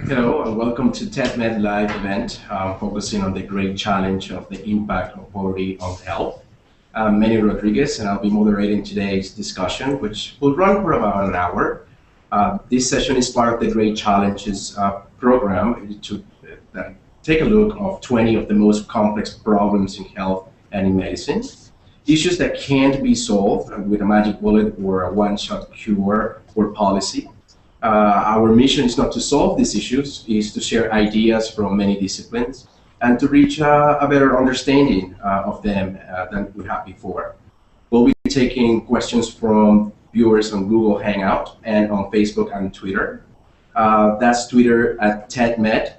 Hello and welcome to TEDMED live event focusing on the great challenge of the impact of poverty on health. I'm Manny Rodriguez and I'll be moderating today's discussion, which will run for about an hour. This session is part of the Great Challenges program to take a look of 20 of the most complex problems in health and in medicine. Issues that can't be solved with a magic bullet or a one-shot cure or policy. Our mission is not to solve these issues, is to share ideas from many disciplines and to reach a better understanding of them than we had before. We'll be taking questions from viewers on Google Hangout and on Facebook and Twitter. That's Twitter at TEDMED.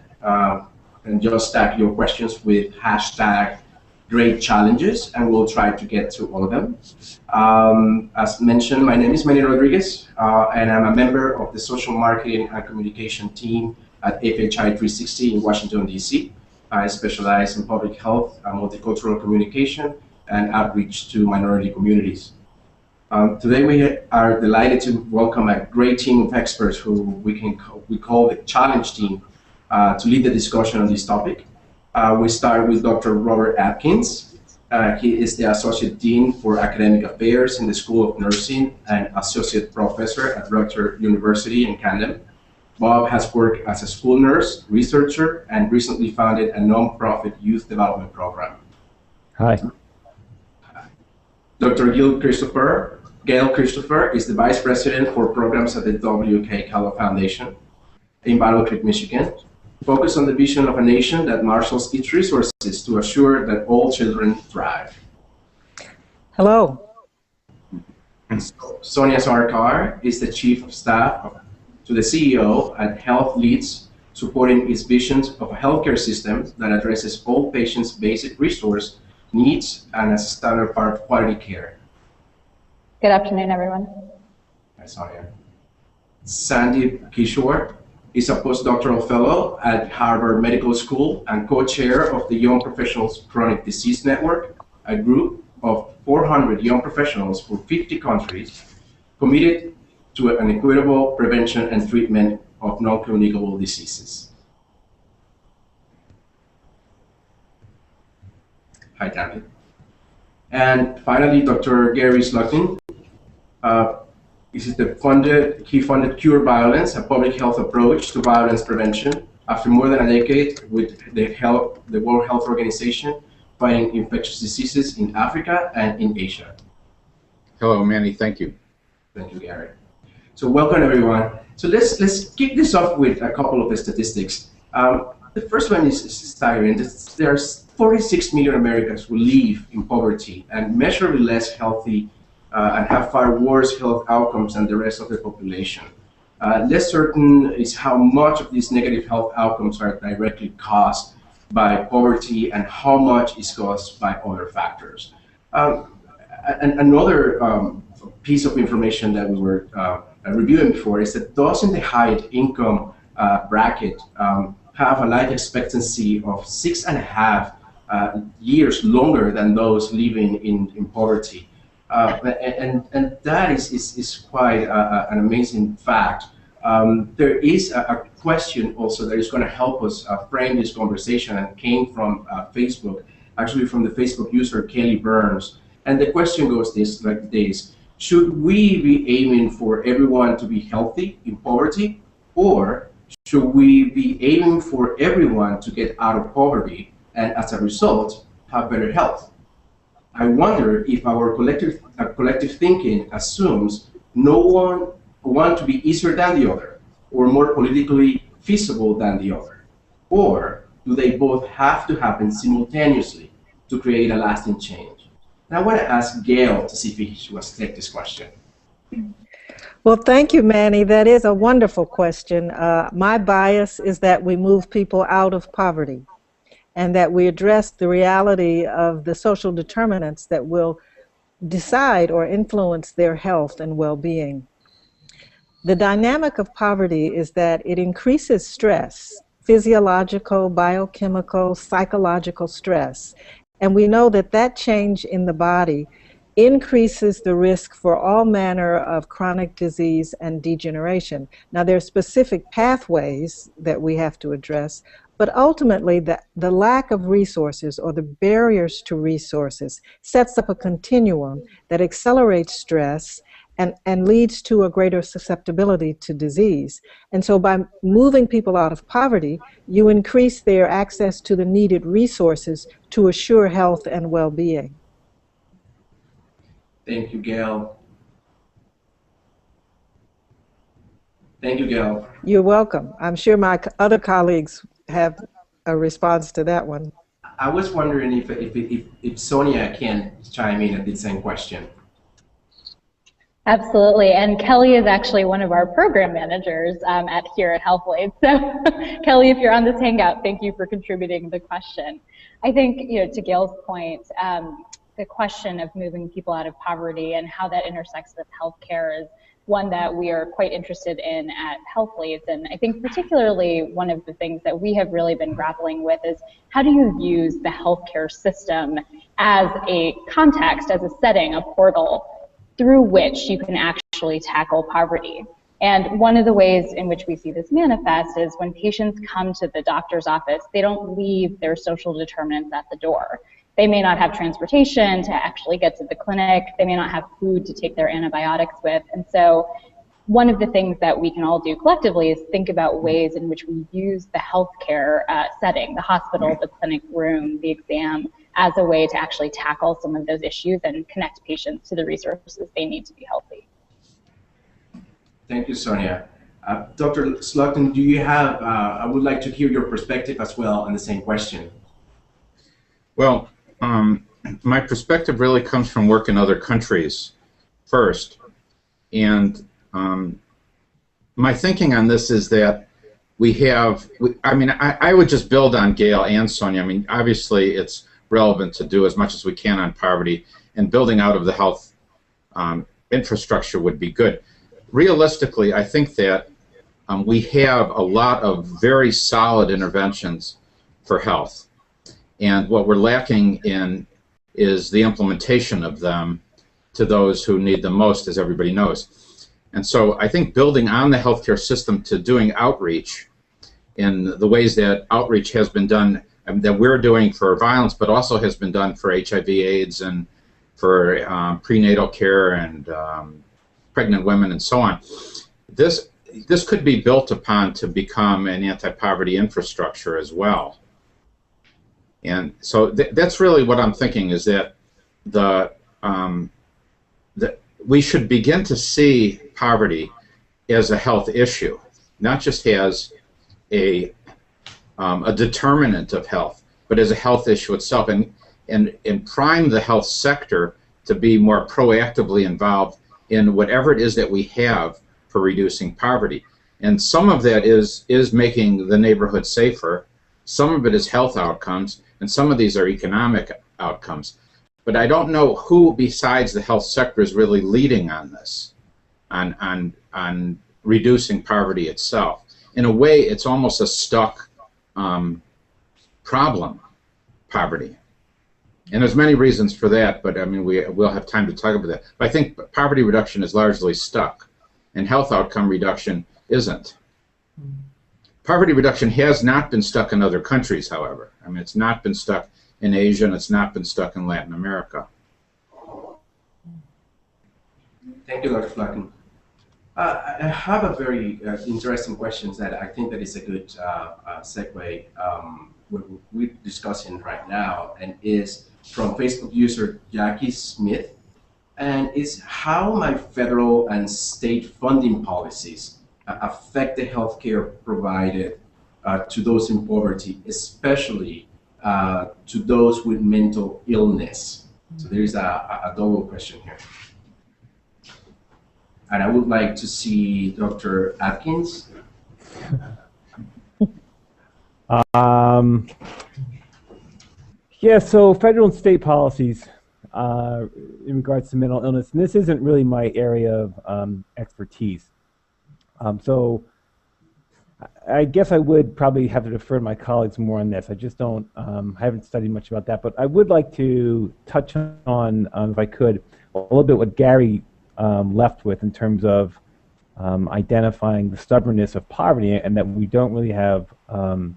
And just tag your questions with hashtag Great Challenges, and we'll try to get to all of them. As mentioned, my name is Manny Rodriguez, and I'm a member of the Social Marketing and Communication team at FHI 360 in Washington, D.C. I specialize in public health, multicultural communication, and outreach to minority communities. Today we are delighted to welcome a great team of experts who we call the Challenge Team to lead the discussion on this topic. We start with Dr. Robert Atkins. He is the Associate Dean for Academic Affairs in the School of Nursing and Associate Professor at Rutgers University in Camden. Bob has worked as a school nurse, researcher, and recently founded a non-profit youth development program. Hi. Dr. Gail Christopher is the Vice President for Programs at the W.K. Kellogg Foundation in Battle Creek, Michigan. Focus on the vision of a nation that marshals its resources to assure that all children thrive. Hello. Sonia Sarkar is the Chief of Staff to the CEO at Health Leads, supporting its visions of a healthcare system that addresses all patients' basic resource needs and as a standard part of quality care. Good afternoon, everyone. Hi, Sonia. Sandeep Kishore is a postdoctoral fellow at Harvard Medical School and co-chair of the Young Professionals Chronic Disease Network, a group of 400 young professionals from 50 countries committed to an equitable prevention and treatment of non-communicable diseases. Hi, Tammy. And finally, Dr. Gary Slugden. He funded Cure Violence, a public health approach to violence prevention, after more than a decade with the World Health Organization fighting infectious diseases in Africa and in Asia. Hello, Manny. Thank you. Thank you, Gary. So welcome, everyone. So let's kick this off with a couple of the statistics. The first one is staggering. There's 46 million Americans who live in poverty and measurably less healthy and have far worse health outcomes than the rest of the population. Less certain is how much of these negative health outcomes are directly caused by poverty and how much is caused by other factors. And another piece of information that we were reviewing before is that those in the high income bracket have a life expectancy of 6.5 years longer than those living in poverty. And that is quite an amazing fact. There is a question also that is going to help us frame this conversation and came from Facebook, actually from the Facebook user Kelly Burns. And the question goes like this: should we be aiming for everyone to be healthy in poverty, or should we be aiming for everyone to get out of poverty and as a result have better health? I wonder if our collective thinking assumes no one want to be easier than the other or more politically feasible than the other, or do they both have to happen simultaneously to create a lasting change? And I want to ask Gail to see if she wants to take this question. Well, thank you, Manny. That is a wonderful question. My bias is that we move people out of poverty and that we address the reality of the social determinants that will decide or influence their health and well-being. The dynamic of poverty is that it increases stress, physiological, biochemical, psychological stress. And we know that that change in the body increases the risk for all manner of chronic disease and degeneration. Now, there are specific pathways that we have to address, but ultimately the lack of resources or the barriers to resources sets up a continuum that accelerates stress and leads to a greater susceptibility to disease. And so by moving people out of poverty, you increase their access to the needed resources to assure health and well-being. Thank you, Gail. Thank you, Gail. You're welcome. I'm sure my other colleagues have a response to that one. I was wondering if Sonia can chime in at the same question. Absolutely, and Kelly is actually one of our program managers here at HealthLead. So, Kelly, if you're on this Hangout, thank you for contributing the question. I think, to Gail's point, the question of moving people out of poverty and how that intersects with healthcare is one that we are quite interested in at HealthLeads. And I think particularly one of the things that we have really been grappling with is how do you use the healthcare system as a context, as a setting, a portal through which you can actually tackle poverty. And one of the ways in which we see this manifest is when patients come to the doctor's office, they don't leave their social determinants at the door. They may not have transportation to actually get to the clinic. They may not have food to take their antibiotics with. And so one of the things that we can all do collectively is think about ways in which we use the healthcare setting, the hospital, the clinic room, the exam, as a way to actually tackle some of those issues and connect patients to the resources they need to be healthy. Thank you, Sonia. Dr. Slugton, do you have, I would like to hear your perspective as well on the same question. Well, my perspective really comes from work in other countries first. And my thinking on this is that we have, I would just build on Gail and Sonia. I mean, obviously it's relevant to do as much as we can on poverty, and building out of the health infrastructure would be good. Realistically, I think that we have a lot of very solid interventions for health, and what we're lacking in is the implementation of them to those who need them most, as everybody knows. And so I think building on the healthcare system to doing outreach in the ways that outreach has been done, that we're doing for violence, but also has been done for HIV/AIDS and for prenatal care and pregnant women and so on. This could be built upon to become an anti-poverty infrastructure as well. And so that's really what I'm thinking, is that we should begin to see poverty as a health issue, not just as a determinant of health, but as a health issue itself, and prime the health sector to be more proactively involved in whatever it is that we have for reducing poverty. And some of that is making the neighborhood safer, some of it is health outcomes, and some of these are economic outcomes. But I don't know who besides the health sector is really leading on this, on reducing poverty itself. In a way, it's almost a stuck problem, poverty. And there's many reasons for that, but I mean, we'll have time to talk about that. But I think poverty reduction is largely stuck, and health outcome reduction isn't. Poverty reduction has not been stuck in other countries, however. I mean, it's not been stuck in Asia, and it's not been stuck in Latin America. Thank you, Dr. Flacken. I have a very interesting question that I think that is a good segue what we're discussing right now, and is from Facebook user Jackie Smith, and is how my federal and state funding policies affect the healthcare provided to those in poverty, especially to those with mental illness. So there is a double question here. And I would like to see Dr. Atkins. Yeah, so federal and state policies in regards to mental illness, and this isn't really my area of expertise. So I guess I would probably have to defer to my colleagues more on this. I just don't, I haven't studied much about that, but I would like to touch on, if I could, a little bit what Gary left with in terms of identifying the stubbornness of poverty, and that we don't really have, and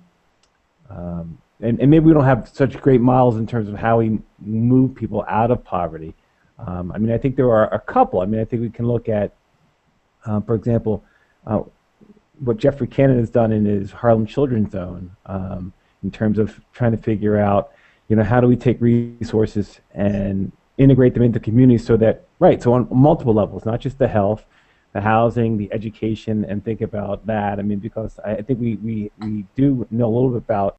maybe we don't have such great models in terms of how we move people out of poverty. I mean, I think there are a couple. I mean, I think we can look at, for example, what Jeffrey Cannon has done in his Harlem Children's Zone, in terms of trying to figure out, how do we take resources and integrate them into communities so that, so on multiple levels, not just the health, the housing, the education, and think about that. I mean, because I think we do know a little bit about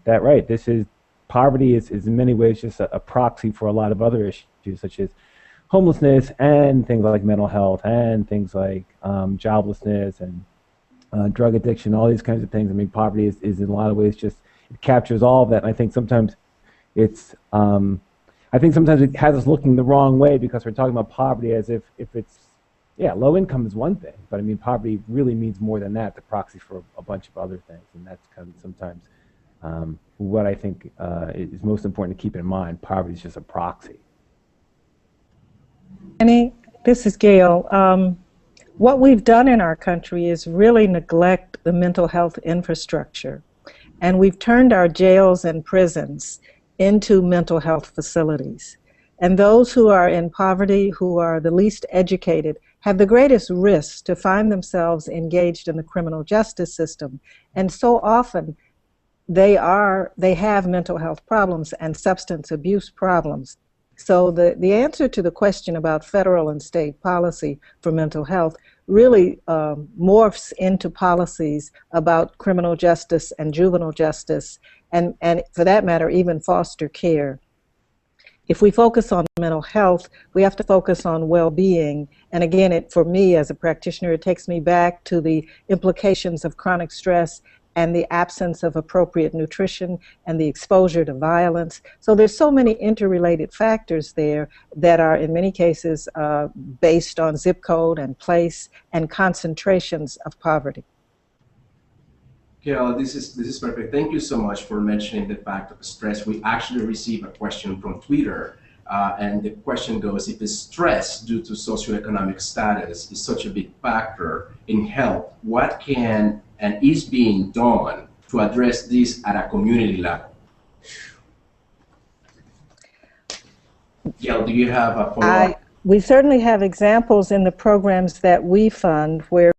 that, this is, poverty is in many ways just a proxy for a lot of other issues, such as homelessness and things like mental health and things like joblessness and drug addiction, all these kinds of things. I mean, poverty is in a lot of ways just, it captures all of that. And I think sometimes it's, sometimes it has us looking the wrong way, because we're talking about poverty as if it's, low income is one thing, but I mean, poverty really means more than that, the proxy for a bunch of other things. And that's kind of sometimes what I think is most important to keep in mind. Poverty is just a proxy. Annie, this is Gail. What we've done in our country is really neglect the mental health infrastructure. And we've turned our jails and prisons into mental health facilities. And those who are in poverty, who are the least educated, have the greatest risk to find themselves engaged in the criminal justice system. And so often they have mental health problems and substance abuse problems. So the answer to the question about federal and state policy for mental health really morphs into policies about criminal justice and juvenile justice, and for that matter, even foster care. If we focus on mental health, we have to focus on well-being. And again, for me as a practitioner, it takes me back to the implications of chronic stress and the absence of appropriate nutrition and the exposure to violence. So there's so many interrelated factors there that are in many cases based on zip code and place and concentrations of poverty. Gail, this is perfect. Thank you so much for mentioning the fact of stress. We actually received a question from Twitter, and the question goes, if stress due to socioeconomic status is such a big factor in health, what can and is being done to address this at a community level? Gail, do you have a follow-up? We certainly have examples in the programs that we fund where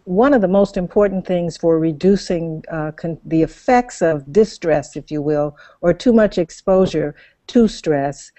one of the most important things for reducing the effects of distress, if you will, or too much exposure to stress,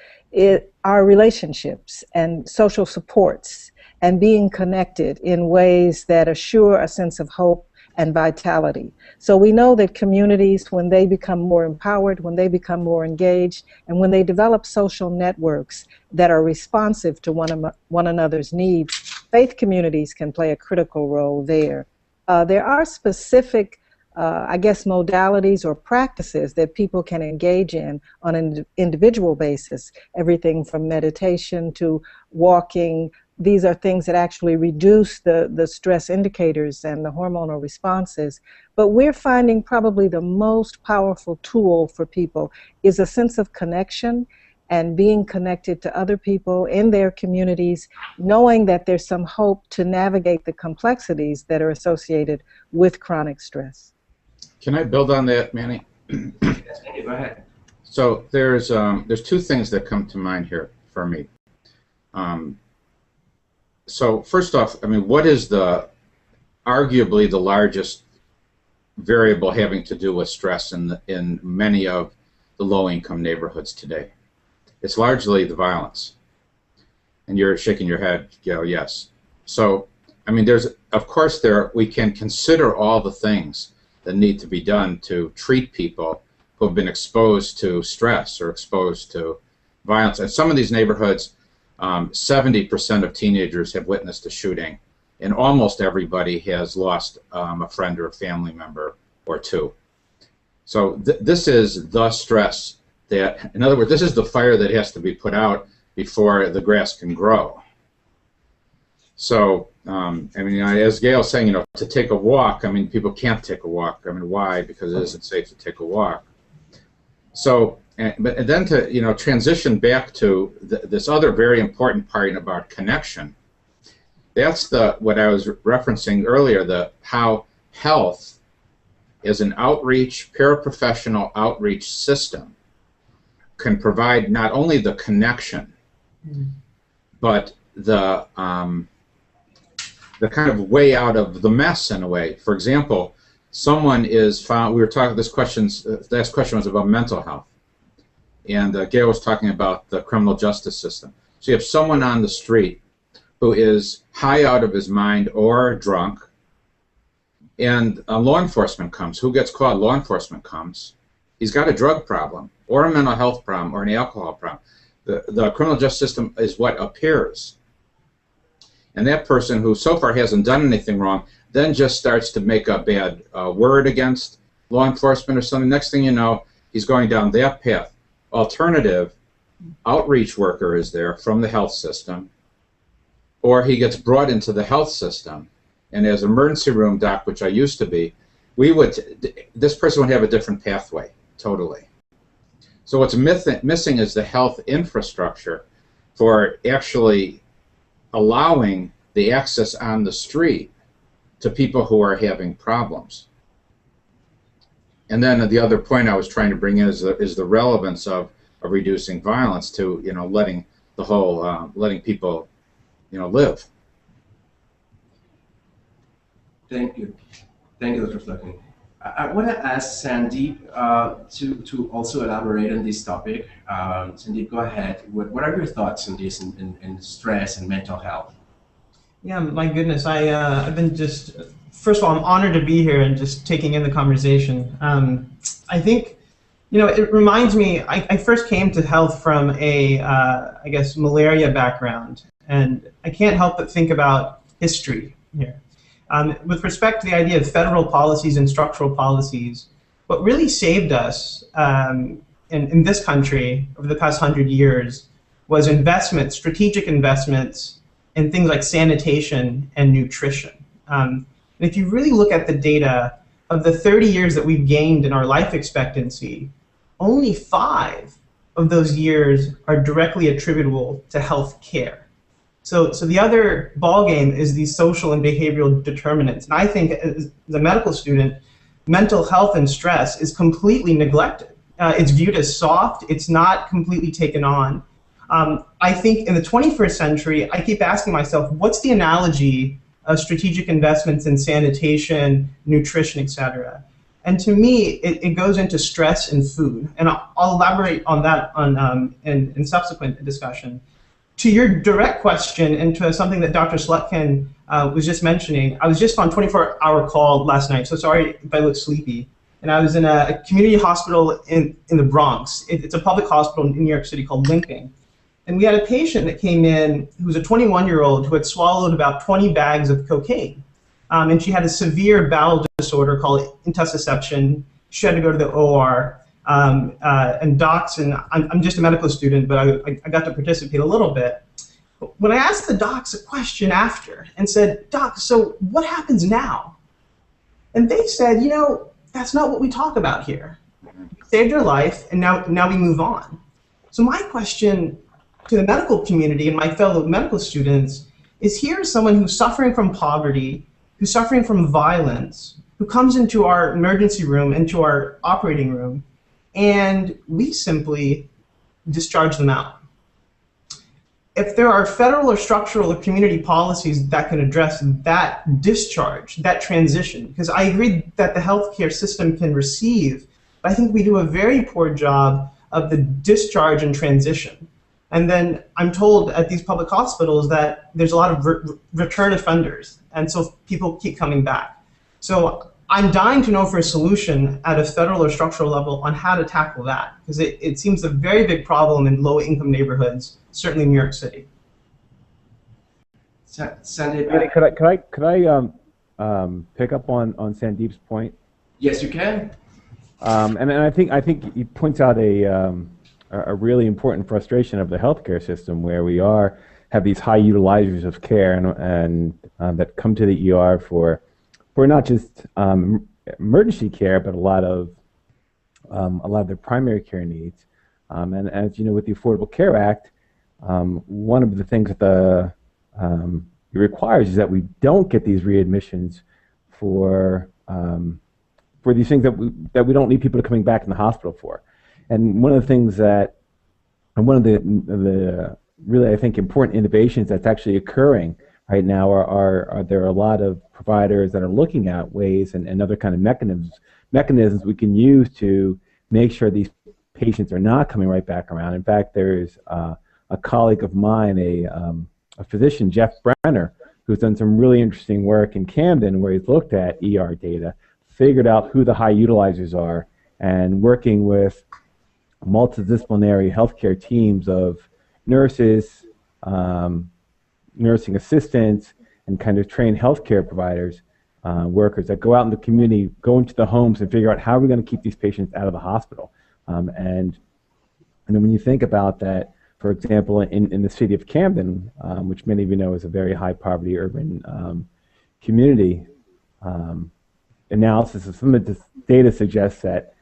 are relationships and social supports and being connected in ways that assure a sense of hope and vitality. So we know that communities, when they become more empowered, when they become more engaged, and when they develop social networks that are responsive to one another's needs, faith communities can play a critical role there. There are specific, modalities or practices that people can engage in on an individual basis, everything from meditation to walking. These are things that actually reduce the stress indicators and the hormonal responses. But we're finding probably the most powerful tool for people is a sense of connection and being connected to other people in their communities, knowing that there's some hope to navigate the complexities that are associated with chronic stress. Can I build on that, Manny? Yes, go ahead. So there's two things that come to mind here for me. So first off, I mean, what is arguably the largest variable having to do with stress in many of the low-income neighborhoods today? It's largely the violence. And you're shaking your head, Gail, yes. So, I mean, of course we can consider all the things that need to be done to treat people who have been exposed to stress or exposed to violence. And some of these neighborhoods, 70% of teenagers have witnessed a shooting, and almost everybody has lost a friend or a family member or two. So this is the stress that, in other words, this is the fire that has to be put out before the grass can grow. So, I mean, as Gail's saying, to take a walk, I mean, people can't take a walk. I mean, why? Because it isn't safe to take a walk. So But then to transition back to this other very important part about connection. That's what I was referencing earlier. How health is an outreach, paraprofessional outreach system can provide not only the connection, but the kind of way out of the mess in a way. For example, someone is found. We were talking. The last question was about mental health, and Gail was talking about the criminal justice system. So you have someone on the street who is high out of his mind or drunk, and law enforcement comes. Who gets caught? Law enforcement comes. He's got a drug problem, or a mental health problem, or an alcohol problem. The criminal justice system is what appears. And that person who so far hasn't done anything wrong then just starts to make a bad word against law enforcement or something. Next thing you know, he's going down that path. Alternative, outreach worker is there from the health system, or he gets brought into the health system. And as emergency room doc, which I used to be, this person would have a different pathway, totally. So what's missing is the health infrastructure for actually allowing the access on the street to people who are having problems. And then the other point I was trying to bring in is the relevance of reducing violence to letting people live. Thank you, Dr. Flucking. I want to ask Sandeep to also elaborate on this topic. Sandeep, go ahead. What are your thoughts on this in stress and mental health? Yeah, my goodness, I've been first of all, I'm honored to be here and just taking in the conversation. I think, it reminds me, I first came to health from I guess, malaria background, and I can't help but think about history here. With respect to the idea of federal policies and structural policies, what really saved us in this country over the past 100 years was strategic investments in things like sanitation and nutrition. And if you really look at the data of the 30 years that we've gained in our life expectancy, only 5 of those years are directly attributable to health care. So the other ballgame is these social and behavioral determinants. And I think as a medical student, mental health and stress is completely neglected. It's viewed as soft. It's not completely taken on. I think in the 21st century, I keep asking myself, what's the analogy of strategic investments in sanitation, nutrition, et cetera? And to me, it goes into stress and food. And I'll elaborate on that in subsequent discussion. To your direct question, and to something that Dr. Slutkin was just mentioning, I was just on a 24-hour call last night, so sorry if I look sleepy. And I was in a community hospital in the Bronx. It's a public hospital in New York City called Lincoln. And we had a patient that came in who was a 21-year-old who had swallowed about 20 bags of cocaine. And she had a severe bowel disorder called intussusception. She had to go to the OR. And docs, and I'm just a medical student, but I got to participate a little bit. When I asked the docs a question after and said, "Doc, so what happens now?" And they said, that's not what we talk about here. You saved your life, and now we move on. So my question to the medical community and my fellow medical students is, here's someone who's suffering from poverty, who's suffering from violence, who comes into our emergency room, into our operating room, and we simply discharge them out. If there are federal or structural or community policies that can address that discharge, that transition, because I agree that the healthcare system can receive, but I think we do a very poor job of the discharge and transition. And then I'm told at these public hospitals that there's a lot of return offenders, and so people keep coming back. So I'm dying to know for a solution at a federal or structural level on how to tackle that, because it seems a very big problem in low-income neighborhoods, certainly in New York City. Sandeep, could I pick up on Sandeep's point? Yes, you can. And I think he points out a really important frustration of the healthcare system, where we have these high utilizers of care and that come to the ER for not just emergency care, but a lot of their primary care needs. And as you know, with the Affordable Care Act, one of the things that it requires is that we don't get these readmissions for these things that we don't need people to coming back in the hospital for. And one of the things that, and one of the really, I think, important innovations that's actually occurring right now are there are a lot of providers that are looking at ways and other kind of mechanisms we can use to make sure these patients are not coming right back around. In fact, there's a colleague of mine, a physician, Jeff Brenner, who's done some really interesting work in Camden where he's looked at ER data, figured out who the high utilizers are, and working with multidisciplinary healthcare teams of nurses, nursing assistants, and kind of trained healthcare providers, workers that go out in the community, go into the homes and figure out how are we going to keep these patients out of the hospital. And then when you think about that, for example, in the city of Camden, which many of you know is a very high poverty urban community, analysis of some of this data suggests that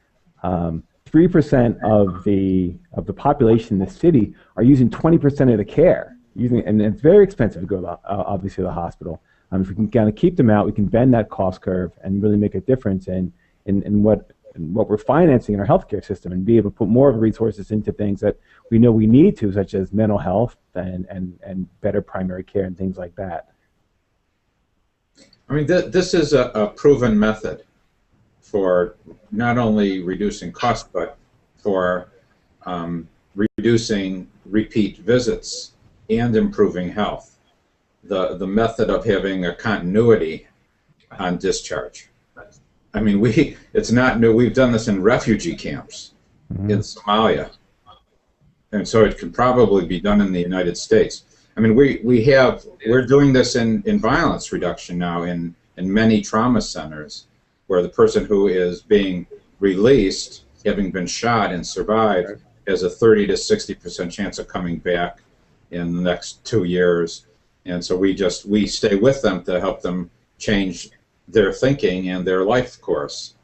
3% of the population in the city are using 20% of the care. And it's very expensive to go to obviously the hospital. If we can kind of keep them out, we can bend that cost curve and really make a difference in what we're financing in our healthcare system, and be able to put more of the resources into things that we know we need to, such as mental health and better primary care and things like that. I mean, this is a proven method for not only reducing costs, but for reducing repeat visits and improving health. The method of having a continuity on discharge. I mean, it's not new. We've done this in refugee camps in Somalia, and so it could probably be done in the United States. I mean, we're doing this in violence reduction now in many trauma centers, where the person who is being released, having been shot and survived, has a 30 to 60% chance of coming back in the next 2 years. And so we stay with them to help them change their thinking and their life course.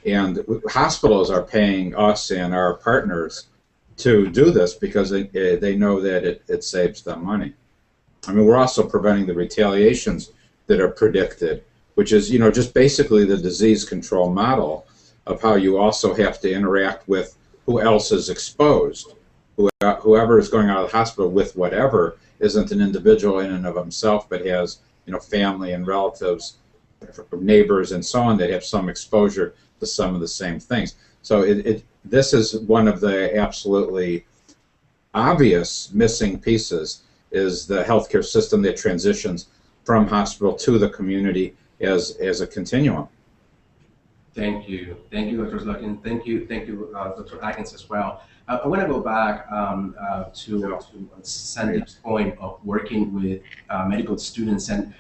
And hospitals are paying us and our partners to do this because they know that it saves them money. I mean, we're also preventing the retaliations that are predicted, which is, you know, just basically the disease control model of how you also have to interact with who else is exposed. Whoever is going out of the hospital with whatever isn't an individual in and of himself, but has, you know, family and relatives, neighbors and so on that have some exposure to some of the same things. So this is one of the absolutely obvious missing pieces, is the healthcare system that transitions from hospital to the community as a continuum. Thank you, Dr. Slocum. Thank you, Dr. Atkins as well. I want to go back to Sandy's point of working with medical students. And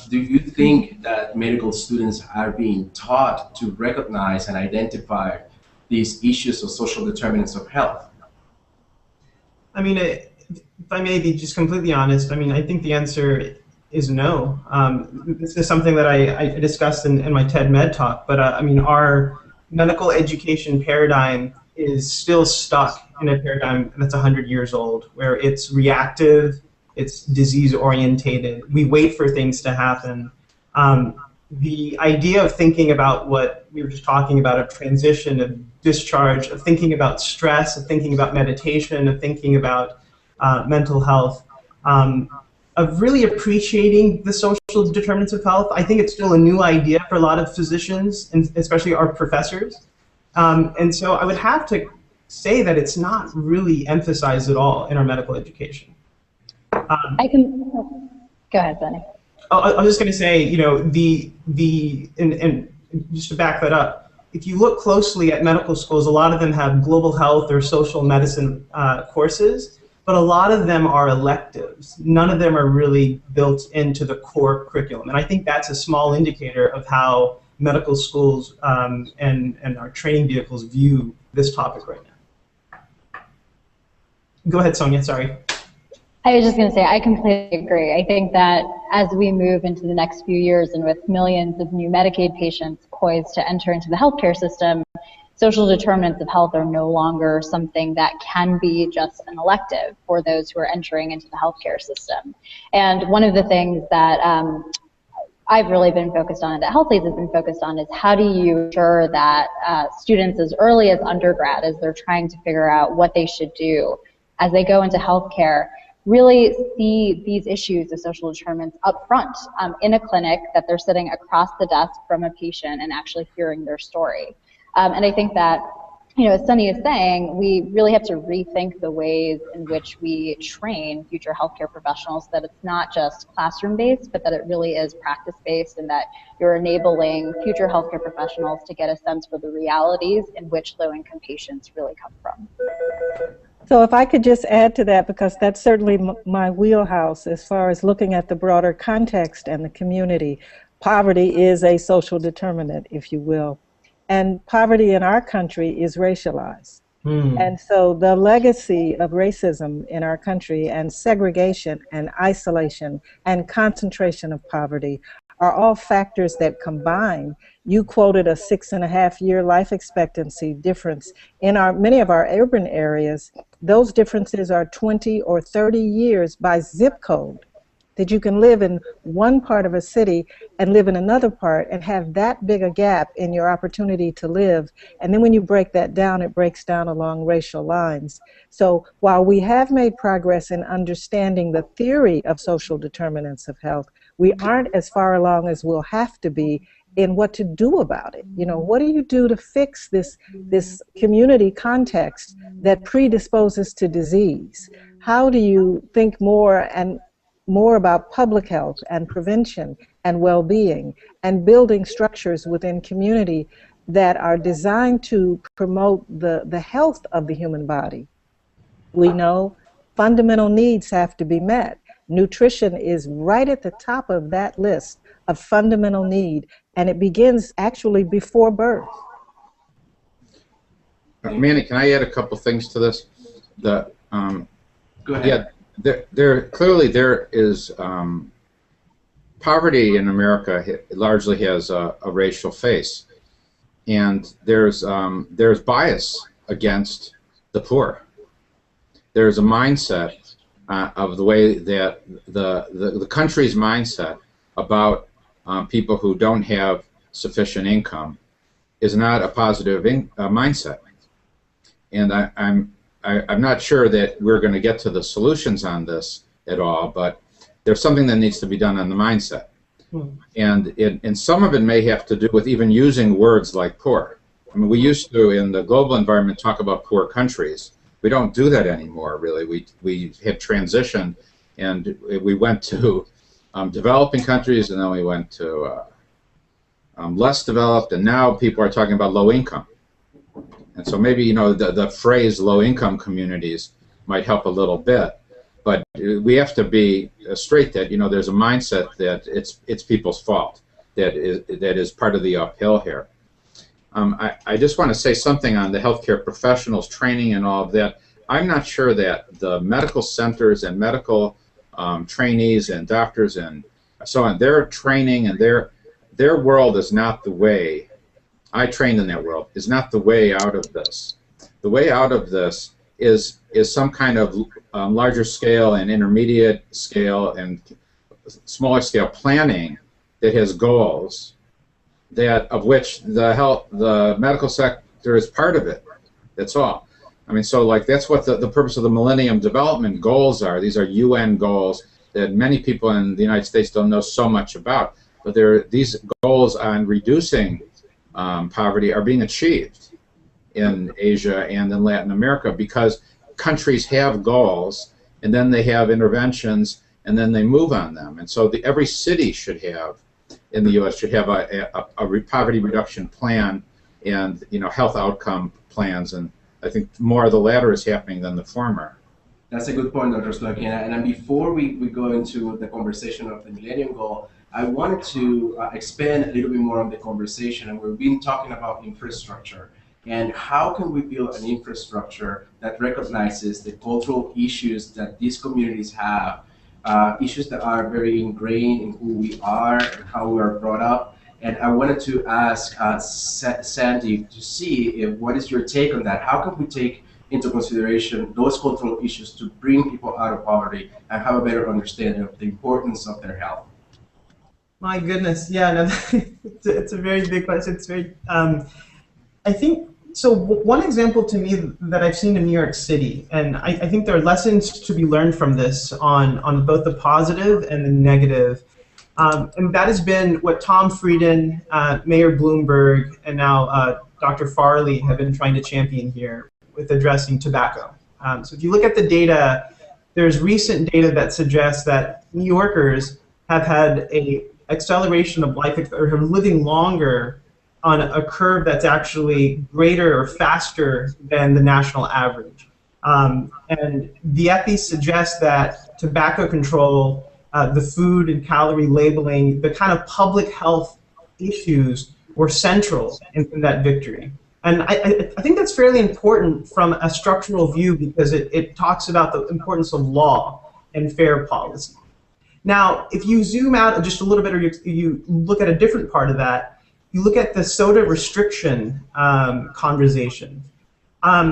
do you think that medical students are being taught to recognize and identify these issues of social determinants of health? I mean, if I may be just completely honest, I mean, I think the answer is no. This is something that I discussed in my TEDMED talk, but I mean, our medical education paradigm is still stuck in a paradigm that's 100 years old, where it's reactive, it's disease-orientated. We wait for things to happen. The idea of thinking about what we were just talking about, a transition, of discharge, of thinking about stress, of thinking about meditation, of thinking about mental health, of really appreciating the social determinants of health. I think it's still a new idea for a lot of physicians, and especially our professors. And so I would have to say that it's not really emphasized at all in our medical education. I can go ahead, Benny. I was just going to say, you know, and just to back that up, if you look closely at medical schools, a lot of them have global health or social medicine courses, but a lot of them are electives. None of them are really built into the core curriculum. And I think that's a small indicator of how medical schools and our training vehicles view this topic right now. Go ahead, Sonia, sorry. I was just going to say, I completely agree. I think that as we move into the next few years, and with millions of new Medicaid patients poised to enter into the healthcare system, social determinants of health are no longer something that can be just an elective for those who are entering into the healthcare system. And one of the things that I've really been focused on, and that Health Leads has been focused on, is how do you ensure that students as early as undergrad, as they're trying to figure out what they should do as they go into healthcare, really see these issues of social determinants up front in a clinic, that they're sitting across the desk from a patient and actually hearing their story. And I think that, as Sunny is saying, we really have to rethink the ways in which we train future healthcare professionals, that it's not just classroom-based, but that it really is practice-based, and that you're enabling future healthcare professionals to get a sense for the realities in which low-income patients really come from. So if I could just add to that, because that's certainly my wheelhouse as far as looking at the broader context and the community. Poverty is a social determinant, if you will. And poverty in our country is racialized. And so the legacy of racism in our country, and segregation and isolation and concentration of poverty, are all factors that combine. You quoted a 6.5-year life expectancy difference. In many of our urban areas, those differences are 20 or 30 years by zip code. That you can live in one part of a city and live in another part and have that big a gap in your opportunity to live. And then when you break that down, it breaks down along racial lines. So while we have made progress in understanding the theory of social determinants of health, we aren't as far along as we'll have to be in what to do about it. What do you do to fix this community context that predisposes to disease? How do you think more about public health and prevention and well-being, and building structures within community that are designed to promote the health of the human body? We know fundamental needs have to be met. Nutrition is right at the top of that list of fundamental need, and it begins actually before birth. Manny, can I add a couple things to this? Go ahead. Yeah, clearly there is poverty in America largely has a racial face, and there's bias against the poor. There's a mindset of the way that the country's mindset about people who don't have sufficient income is not a positive mindset, and I'm not sure that we're going to get to the solutions on this at all, but there's something that needs to be done on the mindset. And some of it may have to do with even using words like poor. I mean, we used to, in the global environment, talk about poor countries. We don't do that anymore, really. We have transitioned, and we went to developing countries, and then we went to less developed, and now people are talking about low income. And so maybe, the phrase low-income communities might help a little bit, but we have to be straight that, there's a mindset that it's people's fault that is part of the uphill here. I just want to say something on the healthcare professionals training and all of that. I'm not sure that the medical centers and medical trainees and doctors and so on, their training and their world is not the way. I trained in that world, is not the way out of this. The way out of this is some kind of larger scale and intermediate scale and smaller scale planning that has goals, of which the medical sector is part of it. That's all. I mean, so that's what the purpose of the Millennium Development Goals are. These are UN goals that many people in the United States don't know so much about. But these goals on reducing poverty are being achieved in Asia and in Latin America because countries have goals, and then they have interventions, and then they move on them. And so every city should have, in the U.S., should have a poverty reduction plan and health outcome plans. And I think more of the latter is happening than the former. That's a good point, Dr. Slotkin. And before we go into the conversation of the Millennium Goal, I wanted to expand a little bit more on the conversation, and we've been talking about infrastructure and how can we build an infrastructure that recognizes the cultural issues that these communities have, issues that are very ingrained in who we are and how we are brought up, And I wanted to ask Sandy to see what is your take on that? How can we take into consideration those cultural issues to bring people out of poverty and have a better understanding of the importance of their health? My goodness, yeah, no, it's a very big question. It's very, I think, so one example to me that I've seen in New York City, and I think there are lessons to be learned from this on both the positive and the negative, and that has been what Tom Frieden, Mayor Bloomberg, and now Dr. Farley have been trying to champion here with addressing tobacco. So if you look at the data, there's recent data that suggests that New Yorkers have had a acceleration of life, or are living longer on a curve that's actually greater or faster than the national average. And the EPI suggests that tobacco control, the food and calorie labeling, the kind of public health issues were central in that victory. And I think that's fairly important from a structural view, because it talks about the importance of law and fair policy. Now, if you zoom out just a little bit, or you look at a different part of that, you look at the soda restriction conversation.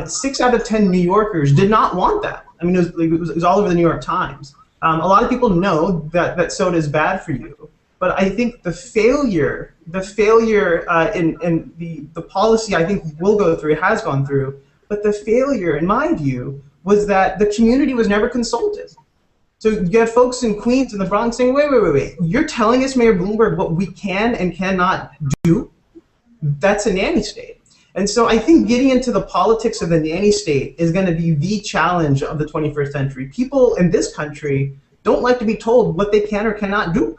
6 out of 10 New Yorkers did not want that. I mean, it was all over the New York Times. A lot of people know that soda is bad for you, but I think the failure in the policy, I think will go through, it has gone through, but the failure, in my view, was that the community was never consulted. So you have folks in Queens and the Bronx saying, wait, you're telling us, Mayor Bloomberg, what we can and cannot do? That's a nanny state. And so I think getting into the politics of the nanny state is going to be the challenge of the 21st century. People in this country don't like to be told what they can or cannot do.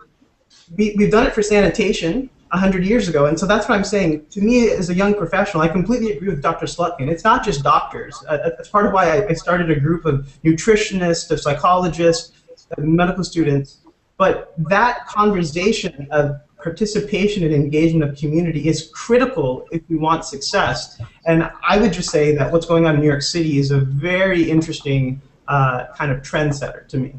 We've done it for sanitation 100 years ago, and so that's what I'm saying. To me, as a young professional, I completely agree with Dr. Slutkin. It's not just doctors. That's part of why I started a group of nutritionists, of psychologists, of medical students. But that conversation of participation and engagement of community is critical if we want success. And I would just say that what's going on in New York City is a very interesting kind of trendsetter to me.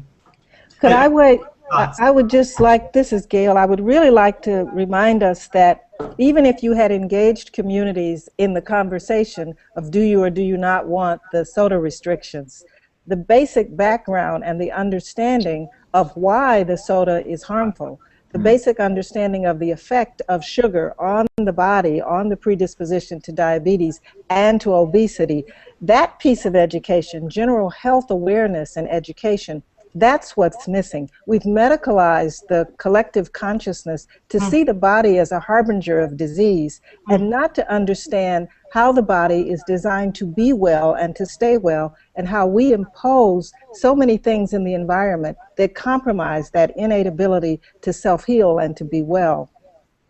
Could I wait? I would just like, this is Gail, I would really like to remind us that even if you had engaged communities in the conversation of do you or do you not want the soda restrictions, the basic background and the understanding of why the soda is harmful, the basic understanding of the effect of sugar on the body, on the predisposition to diabetes and to obesity, that piece of education, general health awareness and education, that's what's missing. We've medicalized the collective consciousness to see the body as a harbinger of disease and not to understand how the body is designed to be well and to stay well, and how we impose so many things in the environment that compromise that innate ability to self-heal and to be well.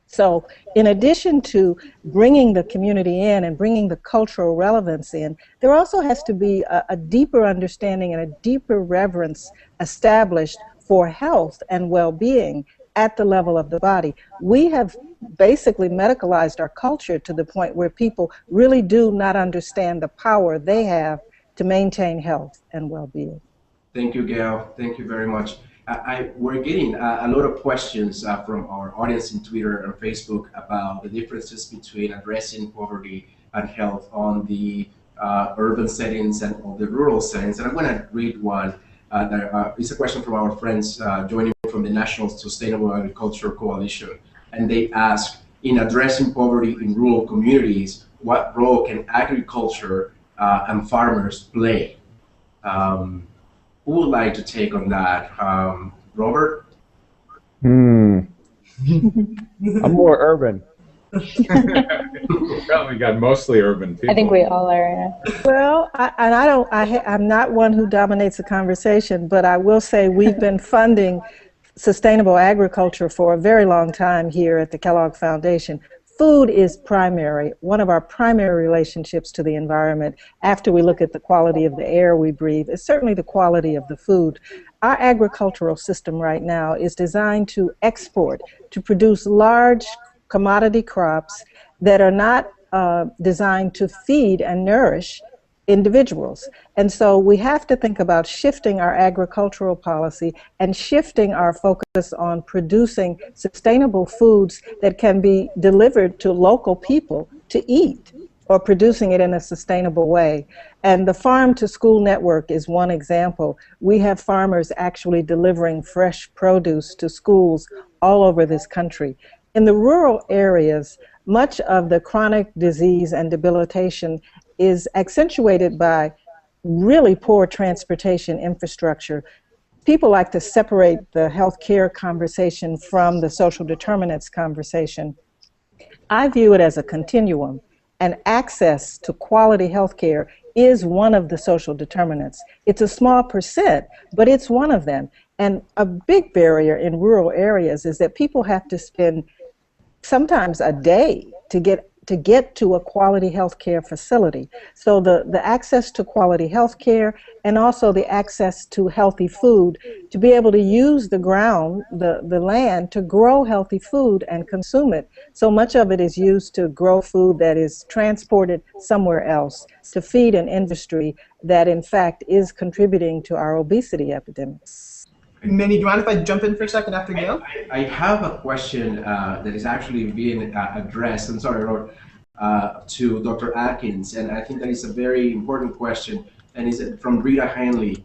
So in addition to bringing the community in and bringing the cultural relevance in, there also has to be a deeper understanding and a deeper reverence established for health and well-being at the level of the body. We have basically medicalized our culture to the point where people really do not understand the power they have to maintain health and well-being. Thank you, Gail. Thank you very much. We're getting a lot of questions from our audience in Twitter and Facebook about the differences between addressing poverty and health on the urban settings and on the rural settings. And I'm going to read one. It's a question from our friends joining from the National Sustainable Agriculture Coalition. And they ask, in addressing poverty in rural communities, what role can agriculture and farmers play? Who would like to take on that? Robert? I'm more urban. Well, we got mostly urban people. I think we all are. Well, I'm not one who dominates the conversation, but I will say we've been funding sustainable agriculture for a very long time here at the Kellogg Foundation. Food is primary, one of our primary relationships to the environment. After we look at the quality of the air we breathe, it's certainly the quality of the food. Our agricultural system right now is designed to export, to produce large commodity crops that are not designed to feed and nourish individuals. And so we have to think about shifting our agricultural policy and shifting our focus on producing sustainable foods that can be delivered to local people to eat, or producing it in a sustainable way. And the farm to school network is one example. We have farmers actually delivering fresh produce to schools all over this country. In the rural areas, much of the chronic disease and debilitation is accentuated by really poor transportation infrastructure. People like to separate the healthcare conversation from the social determinants conversation. I view it as a continuum, and access to quality healthcare is one of the social determinants. It's a small percent, but it's one of them. And a big barrier in rural areas is that people have to spend sometimes a day to get to a quality healthcare facility. So the access to quality healthcare, and also the access to healthy food, to be able to use the ground, the land, to grow healthy food and consume it. So much of it is used to grow food that is transported somewhere else to feed an industry that in fact is contributing to our obesity epidemic. Manny, do you mind if I jump in for a second after Gail? I have a question that is actually being addressed, I'm sorry, Lord, to Dr. Atkins, and I think that is a very important question, and it's from Rita Hanley.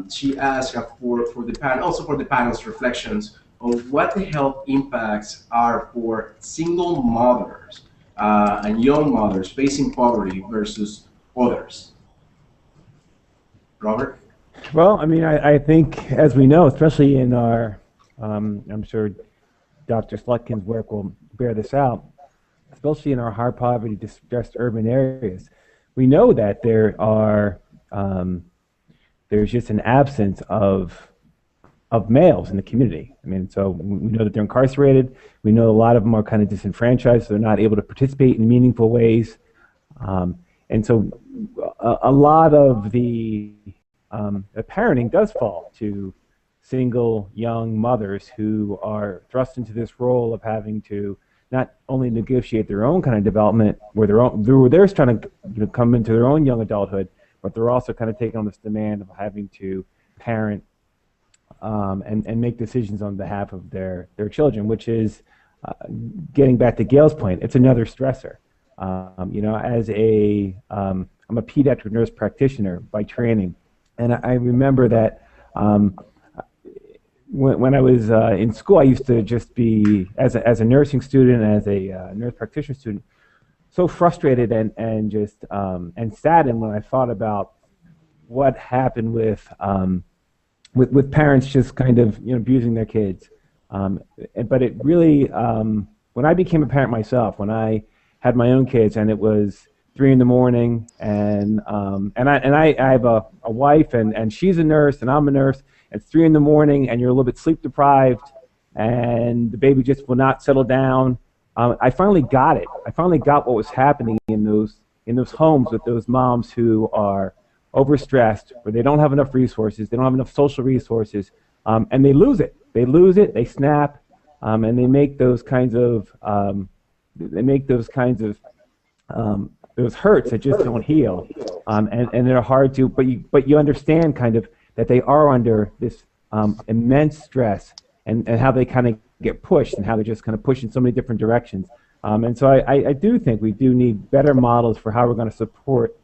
She asked for the panel, also for the panel's reflections on what the health impacts are for single mothers and young mothers facing poverty versus others. Robert? Well, I mean, I think, as we know, especially in our, I'm sure Dr. Slutkin's work will bear this out, especially in our high poverty, distressed urban areas, we know that there are, there's just an absence of males in the community. I mean, so we know that they're incarcerated. We know a lot of them are kind of disenfranchised, so they're not able to participate in meaningful ways. And so a lot of the parenting does fall to single young mothers who are thrust into this role of having to not only negotiate their own kind of development, where they're trying to come into their own young adulthood, but they're also kind of taking on this demand of having to parent and make decisions on behalf of their children, which is, getting back to Gail's point, it's another stressor. As I'm a pediatric nurse practitioner by training, and I remember that when I was in school, I used to just be, as a nursing student, as a nurse practitioner student, so frustrated and just and saddened when I thought about what happened with parents just kind of abusing their kids. But it really, when I became a parent myself, when I had my own kids, and it was 3 in the morning, and I have a wife, and she's a nurse, and I'm a nurse. It's 3 in the morning, and you're a little bit sleep deprived, and the baby just will not settle down. I finally got it. I finally got what was happening in those homes with those moms who are overstressed, where they don't have enough resources, they don't have enough social resources, and they lose it. They lose it. They snap, and they make those kinds of those hurts that just don't heal, and they're hard to. But you understand kind of that they are under this immense stress, and how they kind of get pushed, and how they're just kind of pushed in so many different directions. And so I do think we do need better models for how we're going to support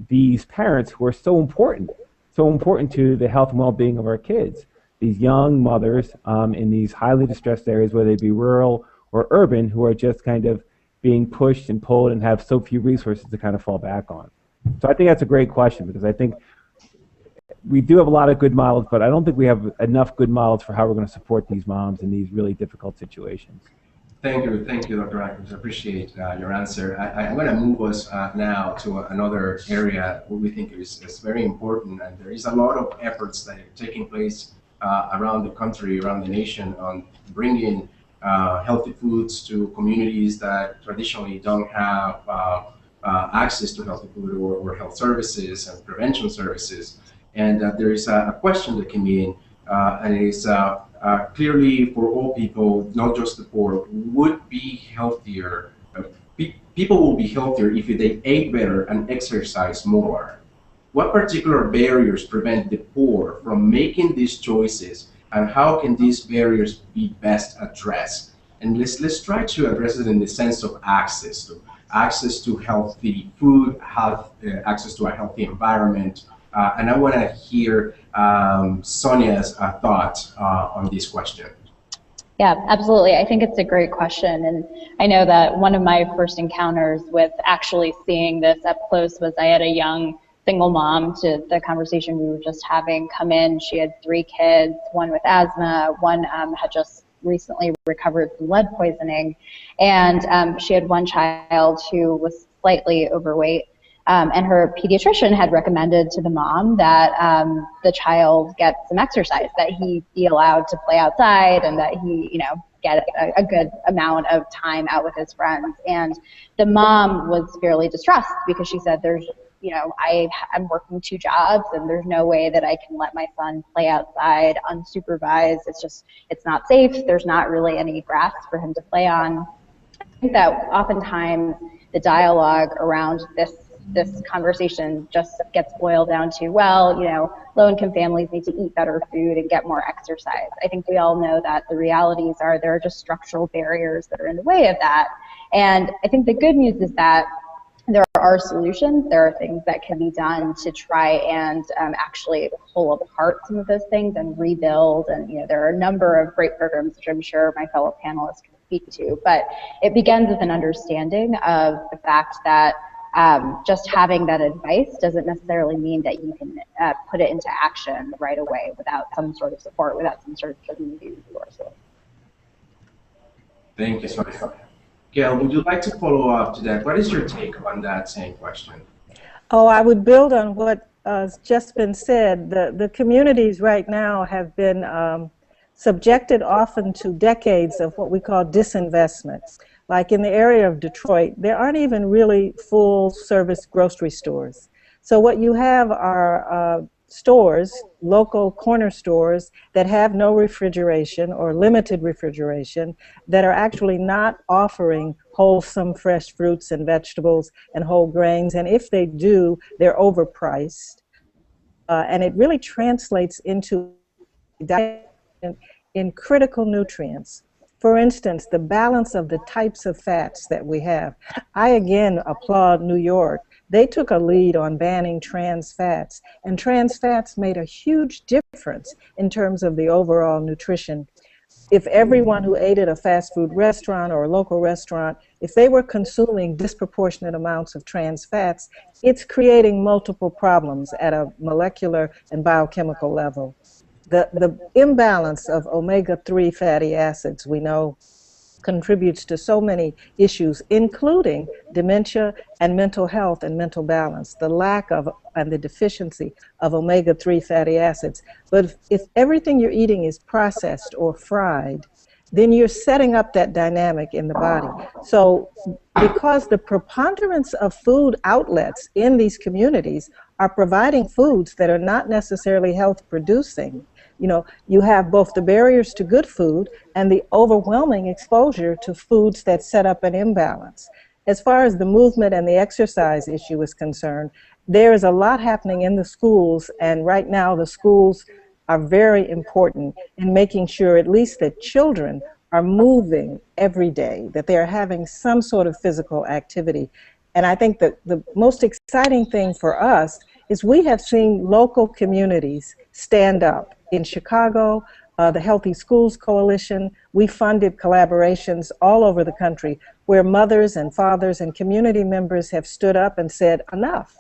these parents who are so important to the health and well-being of our kids. These young mothers in these highly distressed areas, whether they be rural or urban, who are just kind of being pushed and pulled and have so few resources to kind of fall back on. So I think that's a great question, because I think we do have a lot of good models, but I don't think we have enough good models for how we're going to support these moms in these really difficult situations. Thank you, Dr. Atkins. I appreciate your answer. I'm going to move us now to another area where we think is very important, and there is a lot of efforts that are taking place around the country, around the nation, on bringing healthy foods to communities that traditionally don't have access to healthy food or health services and prevention services. And there is a question that came in, and it is clearly for all people, not just the poor, would be healthier people will be healthier if they ate better and exercise more. What particular barriers prevent the poor from making these choices, and how can these barriers be best addressed? And let's try to address it in the sense of access to healthy food, access to a healthy environment. And I want to hear Sonia's thoughts on this question. Yeah, absolutely. I think it's a great question. And I know that one of my first encounters with actually seeing this up close was I had a young single mom, to the conversation we were just having, come in. She had 3 kids, one with asthma, one had just recently recovered from lead poisoning, and she had one child who was slightly overweight. And her pediatrician had recommended to the mom that the child get some exercise, that he be allowed to play outside, and that he, get a good amount of time out with his friends. And the mom was fairly distressed because she said, I'm working 2 jobs, and there's no way that I can let my son play outside unsupervised. It's not safe. There's not really any grass for him to play on. I think that oftentimes the dialogue around this conversation just gets boiled down to, low-income families need to eat better food and get more exercise. I think we all know that the realities are there are just structural barriers that are in the way of that. And I think the good news is that there are solutions. There are things that can be done to try and actually pull apart some of those things and rebuild. And there are a number of great programs, which I'm sure my fellow panelists can speak to. But it begins with an understanding of the fact that just having that advice doesn't necessarily mean that you can put it into action right away without some sort of support, without some sort of community resources. Thank you so much. Gail, would you like to follow up to that? What is your take on that same question? Oh, I would build on what has just been said. The communities right now have been subjected often to decades of what we call disinvestment. Like in the area of Detroit, there aren't even really full-service grocery stores. So what you have are stores, local corner stores, that have no refrigeration or limited refrigeration, that are actually not offering wholesome fresh fruits and vegetables and whole grains. And if they do, they're overpriced. And it really translates into diet in critical nutrients. For instance, the balance of the types of fats that we have. I again applaud New York. They took a lead on banning trans fats, and trans fats made a huge difference in terms of the overall nutrition. If everyone who ate at a fast food restaurant or a local restaurant, if they were consuming disproportionate amounts of trans fats, it's creating multiple problems at a molecular and biochemical level. The imbalance of omega-3 fatty acids, we know, contributes to so many issues, including dementia and mental health and mental balance, the lack of and the deficiency of omega-3 fatty acids. But if everything you're eating is processed or fried, then you're setting up that dynamic in the body. So because the preponderance of food outlets in these communities are providing foods that are not necessarily health producing, you have both the barriers to good food and the overwhelming exposure to foods that set up an imbalance. As far as the movement and the exercise issue is concerned, there is a lot happening in the schools, and right now the schools are very important in making sure at least that children are moving every day, that they're having some sort of physical activity. And I think that the most exciting thing for us is we have seen local communities stand up. In Chicago, the Healthy Schools Coalition, we funded collaborations all over the country where mothers and fathers and community members have stood up and said, enough.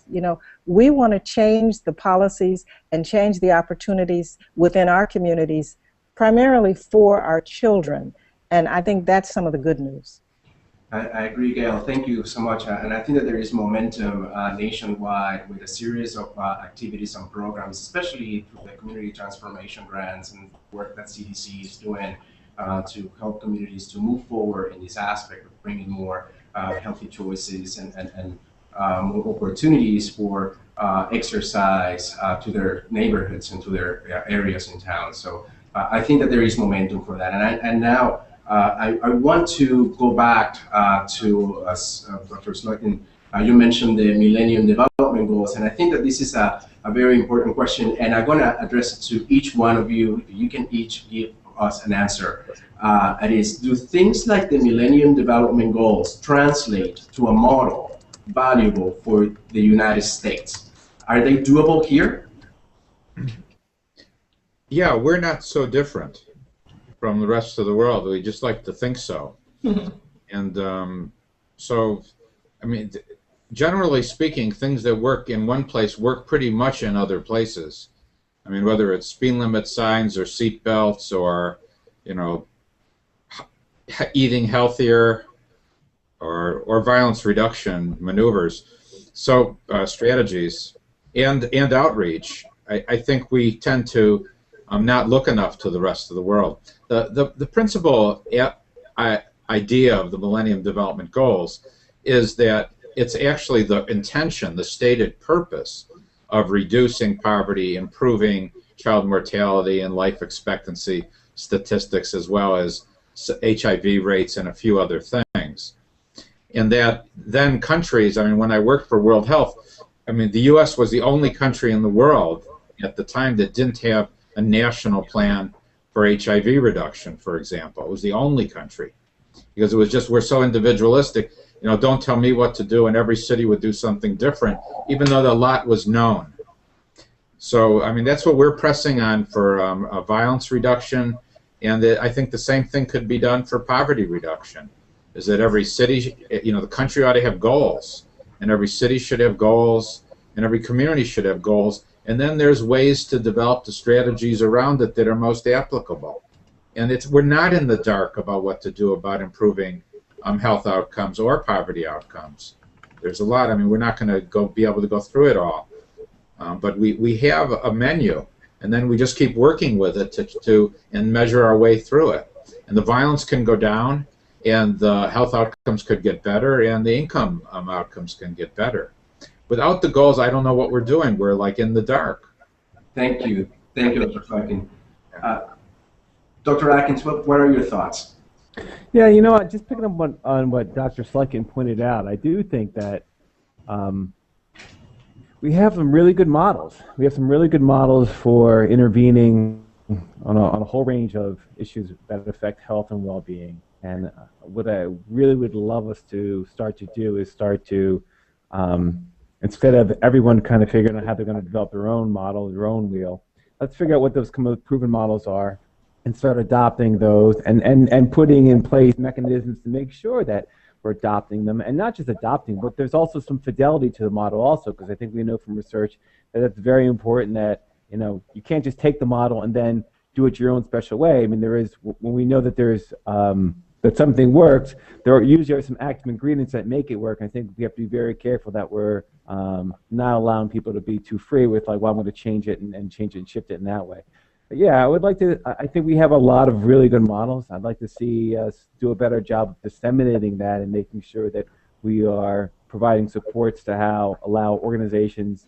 We want to change the policies and change the opportunities within our communities, primarily for our children. And I think that's some of the good news. I agree, Gail. Thank you so much. And I think that there is momentum nationwide with a series of activities and programs, especially through the community transformation grants and work that CDC is doing to help communities to move forward in this aspect of bringing more healthy choices and more opportunities for exercise to their neighborhoods and to their areas in town. So I think that there is momentum for that. And now I want to go back to Dr. Slutkin. You mentioned the Millennium Development Goals, and I think that this is a very important question, and I'm going to address it to each one of you. You can each give us an answer. It is, do things like the Millennium Development Goals translate to a model valuable for the United States? Are they doable here? Yeah, we're not so different from the rest of the world. We just like to think so. And so, I mean, generally speaking, things that work in one place work pretty much in other places. I mean, whether it's speed limit signs or seat belts or, you know, eating healthier or violence reduction maneuvers. So strategies and outreach, I think we tend to not look enough to the rest of the world. The principal idea of the Millennium Development Goals is that it's actually the intention, the stated purpose of reducing poverty, improving child mortality and life expectancy statistics, as well as HIV rates and a few other things. And that then countries, I mean, when I worked for World Health, I mean, the U.S. was the only country in the world at the time that didn't have a national plan for HIV reduction, for example. It was the only country, because it was just, we're so individualistic, you know, don't tell me what to do, and every city would do something different, even though a lot was known. So, I mean, that's what we're pressing on for a violence reduction, and I think the same thing could be done for poverty reduction, is that every city, you know, the country ought to have goals, and every city should have goals, and every community should have goals, and then there's ways to develop the strategies around it that are most applicable. And we're not in the dark about what to do about improving health outcomes or poverty outcomes. There's a lot. I mean, we're not going to be able to go through it all. But we have a menu, and then we just keep working with it and measure our way through it. And the violence can go down, and the health outcomes could get better, and the income outcomes can get better. Without the goals, I don't know what we're doing. We're like in the dark. Thank you. Thank you, Dr. Slutkin. Dr. Atkins, what are your thoughts? Yeah, you know, just picking up on what Dr. Slutkin pointed out, I do think that we have some really good models. We have some really good models for intervening on a whole range of issues that affect health and well-being. And what I really would love us to start to do is start to, instead of everyone kind of figuring out how they're going to develop their own model, their own wheel, let's figure out what those proven models are and start adopting those and putting in place mechanisms to make sure that we're adopting them, and not just adopting, but there's also some fidelity to the model also, because I think we know from research that it's very important that, you know, you can't just take the model and then do it your own special way. I mean, there is, when we know that there's that something works, there usually are some active ingredients that make it work. I think we have to be very careful that we're not allowing people to be too free with, like, well, I'm going to change it and change it and shift it in that way. But yeah, I would like to, I think we have a lot of really good models. I'd like to see us do a better job of disseminating that and making sure that we are providing supports to allow organizations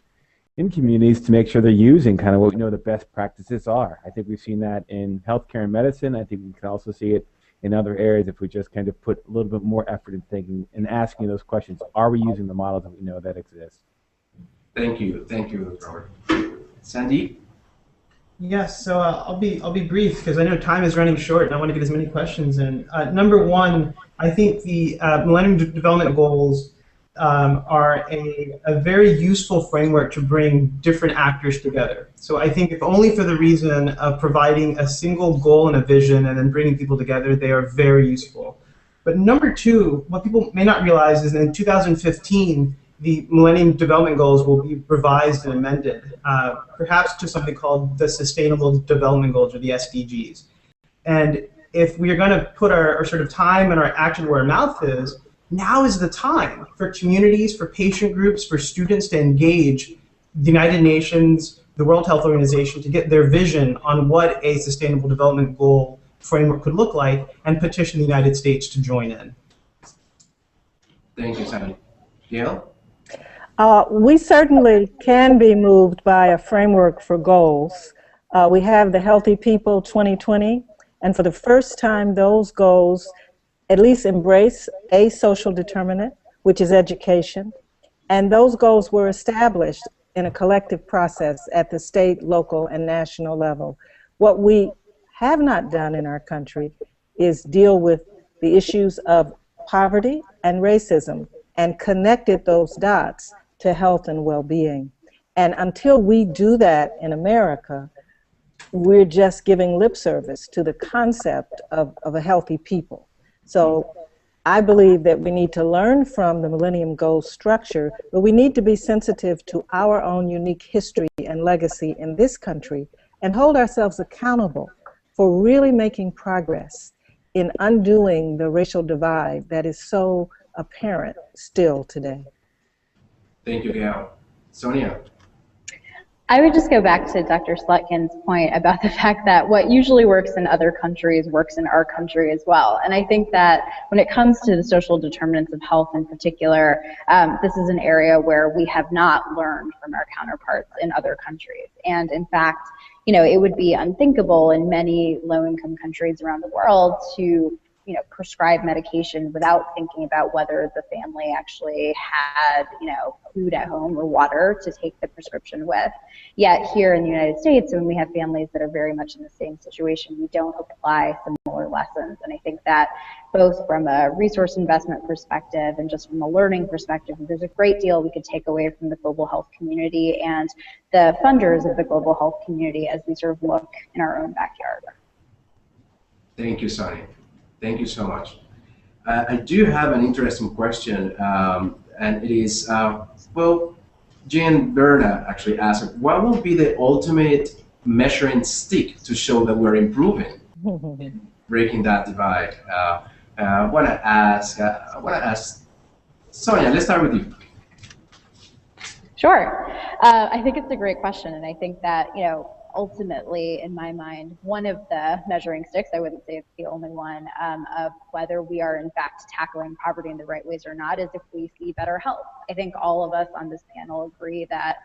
in communities to make sure they're using kind of what we know the best practices are. I think we've seen that in healthcare and medicine. I think we can also see it in other areas if we just kind of put a little bit more effort in thinking and asking those questions. Are we using the models that we know that exist? Thank you, Robert. Sandeep? Yes, so I'll be brief because I know time is running short and I want to get as many questions in. Number one, I think the Millennium Development Goals are a very useful framework to bring different actors together. So I think if only for the reason of providing a single goal and a vision and then bringing people together, they are very useful. But number two, what people may not realize is that in 2015, the Millennium Development Goals will be revised and amended, perhaps to something called the Sustainable Development Goals, or the SDGs. And if we are going to put our sort of time and our action where our mouth is, now is the time for communities, for patient groups, for students to engage the United Nations, the World Health Organization, to get their vision on what a Sustainable Development Goal framework could look like and petition the United States to join in. Thank you, Sandy. Gail? We certainly can be moved by a framework for goals. We have the Healthy People 2020, And for the first time, those goals at least embrace a social determinant, which is education. And those goals were established in a collective process at the state, local, and national level. What we have not done in our country is deal with the issues of poverty and racism and connected those dots to health and well-being. And until we do that in America, we're just giving lip service to the concept of a healthy people. So I believe that we need to learn from the Millennium Goals structure, but we need to be sensitive to our own unique history and legacy in this country and hold ourselves accountable for really making progress in undoing the racial divide that is so apparent still today. Thank you, Gail. Sonia? I would just go back to Dr. Slutkin's point about the fact that what usually works in other countries works in our country as well. And I think that when it comes to the social determinants of health in particular, this is an area where we have not learned from our counterparts in other countries. And in fact, it would be unthinkable in many low-income countries around the world to prescribe medication without thinking about whether the family actually had, food at home or water to take the prescription with. Yet here in the United States, when we have families that are very much in the same situation, we don't apply similar lessons. And I think that both from a resource investment perspective and just from a learning perspective, there's a great deal we could take away from the global health community and the funders of the global health community as we sort of look in our own backyard. Thank you, Sonia. Thank you so much. I do have an interesting question, and it is, Jane Berna actually asked, what will be the ultimate measuring stick to show that we're improving, breaking that divide? I want to ask Sonia, let's start with you. Sure. I think it's a great question, and I think that, ultimately, in my mind, one of the measuring sticks, I wouldn't say it's the only one, of whether we are in fact tackling poverty in the right ways or not is if we see better health. I think all of us on this panel agree that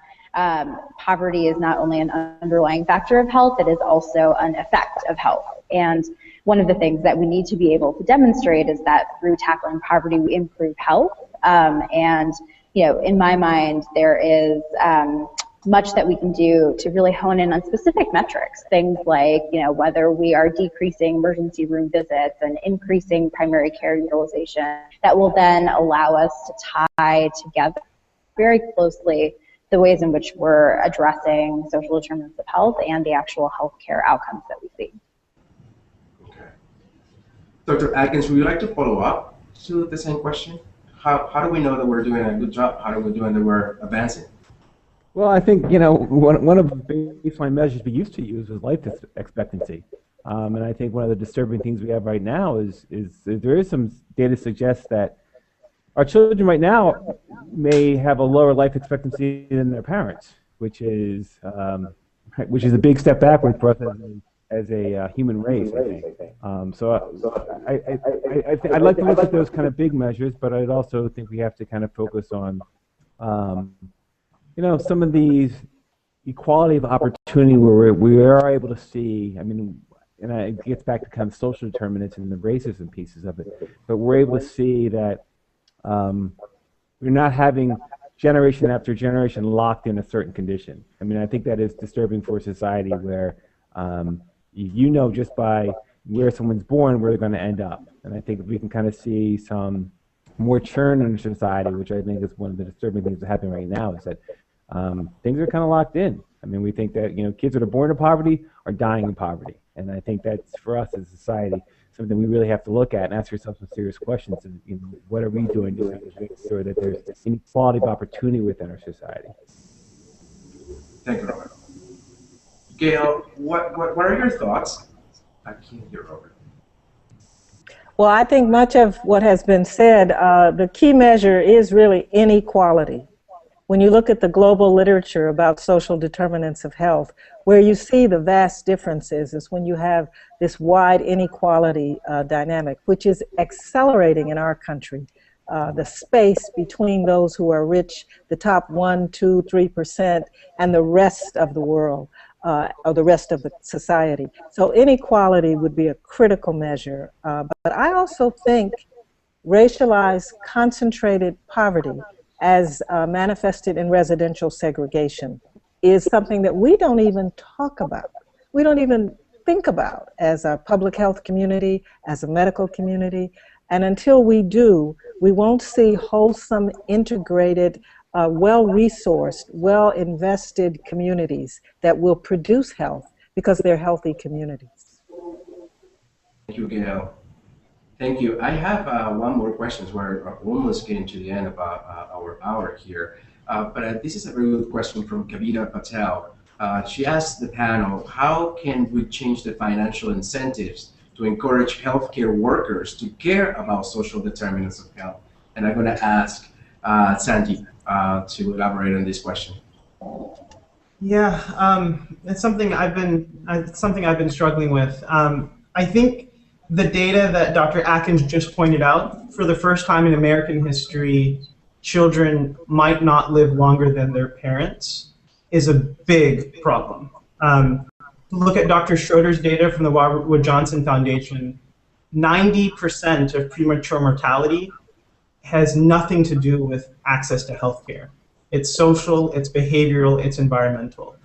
poverty is not only an underlying factor of health, it is also an effect of health. And one of the things that we need to be able to demonstrate is that through tackling poverty, we improve health. And in my mind, there is much that we can do to really hone in on specific metrics, things like whether we are decreasing emergency room visits and increasing primary care utilization, that will then allow us to tie together very closely the ways in which we're addressing social determinants of health and the actual healthcare outcomes that we see. Okay. Dr. Atkins, would you like to follow up to the same question? How do we know that we're doing a good job? How do we know that we're advancing? Well, I think, one of the baseline measures we used to use was life expectancy. And I think one of the disturbing things we have right now is there is some data suggests that our children right now may have a lower life expectancy than their parents, which is a big step backward for us as a human race, I think. I'd like to look at those kind of big measures, but I'd also think we have to kind of focus on some of these equality of opportunity where we are able to see, and it gets back to kind of social determinants and the racism pieces of it, but we're able to see that we're not having generation after generation locked in a certain condition. I think that is disturbing for society where just by where someone's born, where they're going to end up. And I think if we can kind of see some more churn in society, which I think is one of the disturbing things that happen right now, is that things are kind of locked in. We think that kids that are born in poverty are dying in poverty, and I think that's for us as a society something we really have to look at and ask ourselves some serious questions. And what are we doing to make sure that there's inequality of opportunity within our society? Thank you, Robert. Gail, what are your thoughts? I can't hear Robert. Well, I think much of what has been said, the key measure is really inequality. When you look at the global literature about social determinants of health, where you see the vast differences is when you have this wide inequality dynamic, which is accelerating in our country. The space between those who are rich, the top 1%, 2%, 3%, and the rest of the world. or the rest of the society. So inequality would be a critical measure. But I also think racialized concentrated poverty as manifested in residential segregation is something that we don't even talk about. We don't even think about as a public health community, as a medical community. And until we do, we won't see wholesome, integrated, well-resourced, well-invested communities that will produce health because they're healthy communities. Thank you, Gail. Thank you. I have one more question. We're almost getting to the end of our hour here. But this is a very good question from Kavita Patel. She asked the panel, how can we change the financial incentives to encourage healthcare workers to care about social determinants of health? And I'm going to ask Sandy to elaborate on this question. Yeah, it's something I've been struggling with. I think the data that Dr. Atkins just pointed out, for the first time in American history, children might not live longer than their parents, is a big problem. Look at Dr. Schroeder's data from the Robert Wood Johnson Foundation. 90% of premature mortality has nothing to do with access to healthcare. It's social, it's behavioral, it's environmental.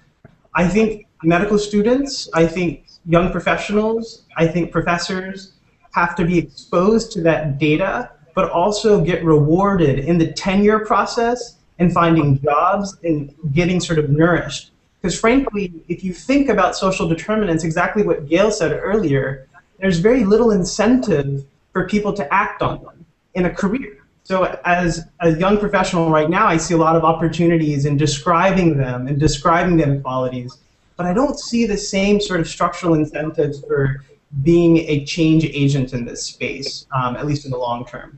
I think medical students, I think young professionals, I think professors have to be exposed to that data, but also get rewarded in the tenure process and finding jobs and getting sort of nourished. Because frankly, if you think about social determinants, exactly what Gail said earlier, there's very little incentive for people to act on them in a career. So as a young professional right now, I see a lot of opportunities in describing them and describing the inequalities, but I don't see the same sort of structural incentives for being a change agent in this space, at least in the long term.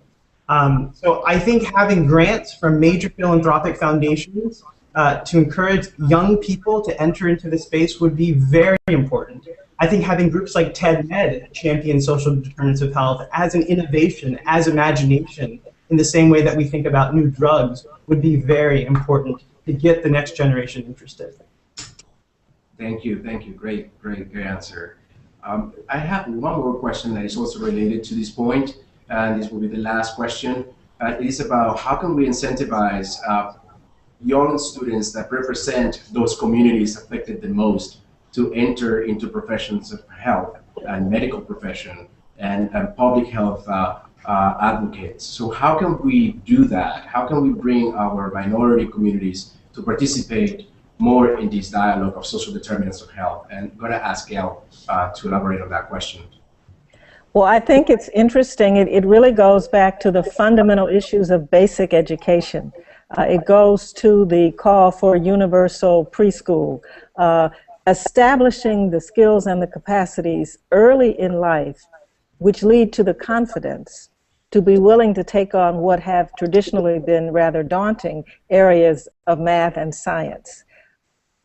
So I think having grants from major philanthropic foundations to encourage young people to enter into the space would be very important. I think having groups like TEDMED champion social determinants of health as an innovation, as imagination, in the same way that we think about new drugs, would be very important to get the next generation interested. Thank you, great answer. I have one more question that is also related to this point, and this will be the last question. It is about how can we incentivize young students that represent those communities affected the most to enter into professions of health and medical profession and public health advocates. So how can we do that? How can we bring our minority communities to participate more in this dialogue of social determinants of health? And I'm going to ask Gail to elaborate on that question. Well, I think it's interesting. It really goes back to the fundamental issues of basic education. It goes to the call for universal preschool, establishing the skills and the capacities early in life, which lead to the confidence to be willing to take on what have traditionally been rather daunting areas of math and science.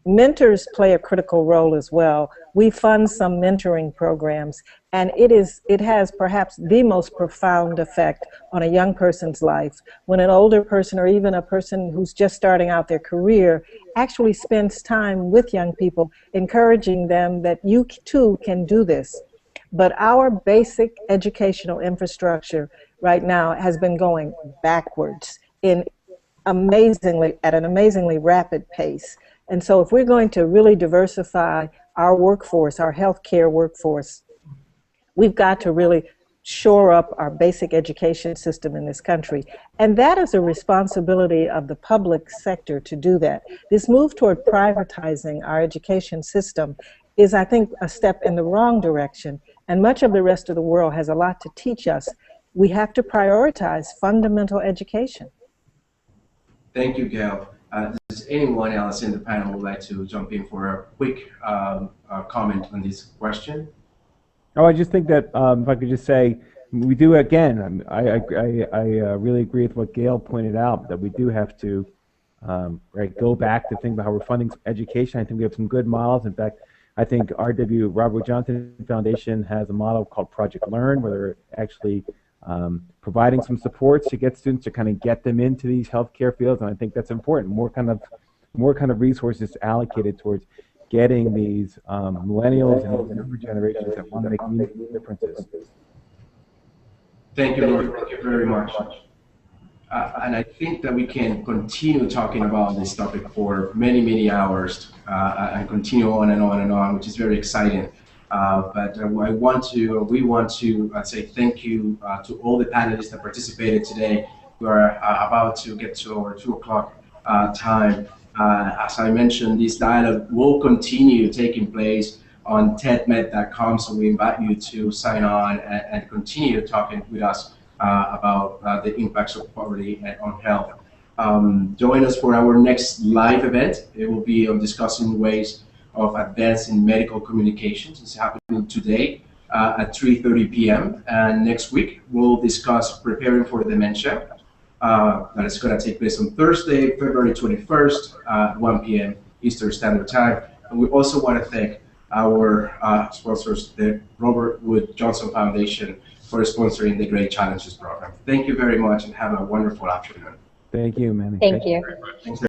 Mentors play a critical role as well. We fund some mentoring programs, and it has perhaps the most profound effect on a young person's life when an older person or even a person who's just starting out their career actually spends time with young people, encouraging them that you too can do this. But our basic educational infrastructure right now has been going backwards at an amazingly rapid pace. And so if we're going to really diversify our workforce, our healthcare workforce, we've got to really shore up our basic education system in this country. And that is a responsibility of the public sector to do that. This move toward privatizing our education system is, I think, a step in the wrong direction. And much of the rest of the world has a lot to teach us. We have to prioritize fundamental education. Thank you, Gail. Does anyone else in the panel would like to jump in for a quick comment on this question? Oh, I just think that if I could just say, we do again. I really agree with what Gail pointed out, that we do have to go back to think about how we're funding education. I think we have some good models. In fact, I think Robert Johnson Foundation has a model called Project Learn, where they're actually providing some supports to get students to kind of get them into these healthcare fields, and I think that's important. More kind of resources allocated towards getting these millennials and younger generations that want to make meaningful differences. Thank you, Lord. Thank you very much. And I think that we can continue talking about this topic for many, many hours and continue on and on and on, which is very exciting. But we want to say thank you to all the panelists that participated today. We are about to get to our 2 o'clock time. As I mentioned, this dialogue will continue taking place on TEDMED.com, so we invite you to sign on and continue talking with us about the impacts of poverty on health. Join us for our next live event. It will be on discussing ways of advancing medical communications. It's happening today at 3:30 p.m. And next week, we'll discuss preparing for dementia. That is going to take place on Thursday, February 21st at 1 p.m. Eastern Standard Time. And we also want to thank our sponsors, the Robert Wood Johnson Foundation, for sponsoring the Great Challenges program. Thank you very much and have a wonderful afternoon. Thank you, Manny. Thank you. Thanks.